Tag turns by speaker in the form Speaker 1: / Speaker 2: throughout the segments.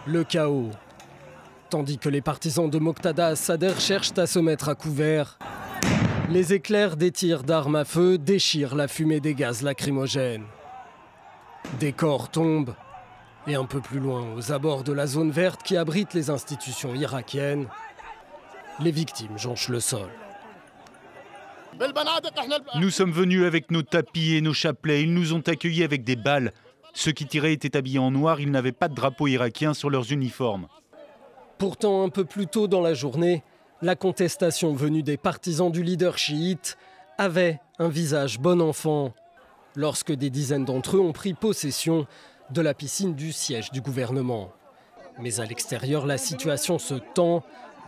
Speaker 1: Le chaos. Tandis que les partisans de Moqtada Sadr cherchent à se mettre à couvert, les éclairs des tirs d'armes à feu déchirent la fumée des gaz lacrymogènes. Des corps tombent, et un peu plus loin, aux abords de la zone verte qui abrite les institutions irakiennes, les victimes jonchent le sol.
Speaker 2: Nous sommes venus avec nos tapis et nos chapelets. Ils nous ont accueillis avec des balles. Ceux qui tiraient étaient habillés en noir. Ils n'avaient pas de drapeau irakien sur leurs uniformes.
Speaker 1: Pourtant, un peu plus tôt dans la journée, la contestation venue des partisans du leader chiite avait un visage bon enfant. Lorsque des dizaines d'entre eux ont pris possession de la piscine du siège du gouvernement. Mais à l'extérieur, la situation se tend,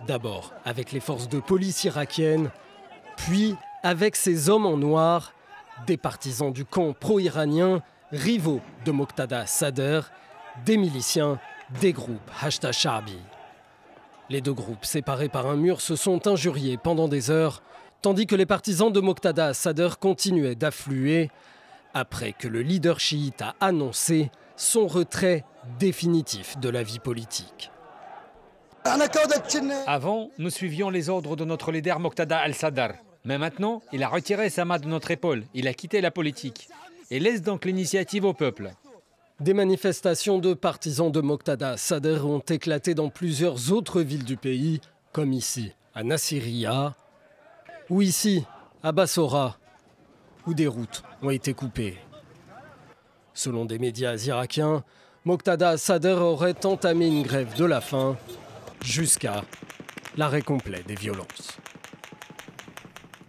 Speaker 1: d'abord avec les forces de police irakiennes, puis avec ces hommes en noir, des partisans du camp pro-iranien, rivaux de Moqtada Sadr, des miliciens, des groupes Hashda Sha'bi. Les deux groupes, séparés par un mur, se sont injuriés pendant des heures, tandis que les partisans de Moqtada Sadr continuaient d'affluer, après que le leader chiite a annoncé son retrait définitif de la vie politique.
Speaker 3: Avant, nous suivions les ordres de notre leader Moqtada al-Sadr. Mais maintenant, il a retiré sa main de notre épaule. Il a quitté la politique. Et laisse donc l'initiative au peuple.
Speaker 1: Des manifestations de partisans de Moqtada Sadr ont éclaté dans plusieurs autres villes du pays, comme ici, à Nasiriyah, ou ici, à Bassora, où des routes ont été coupées. Selon des médias irakiens, Moqtada Sadr aurait entamé une grève de la faim jusqu'à l'arrêt complet des violences.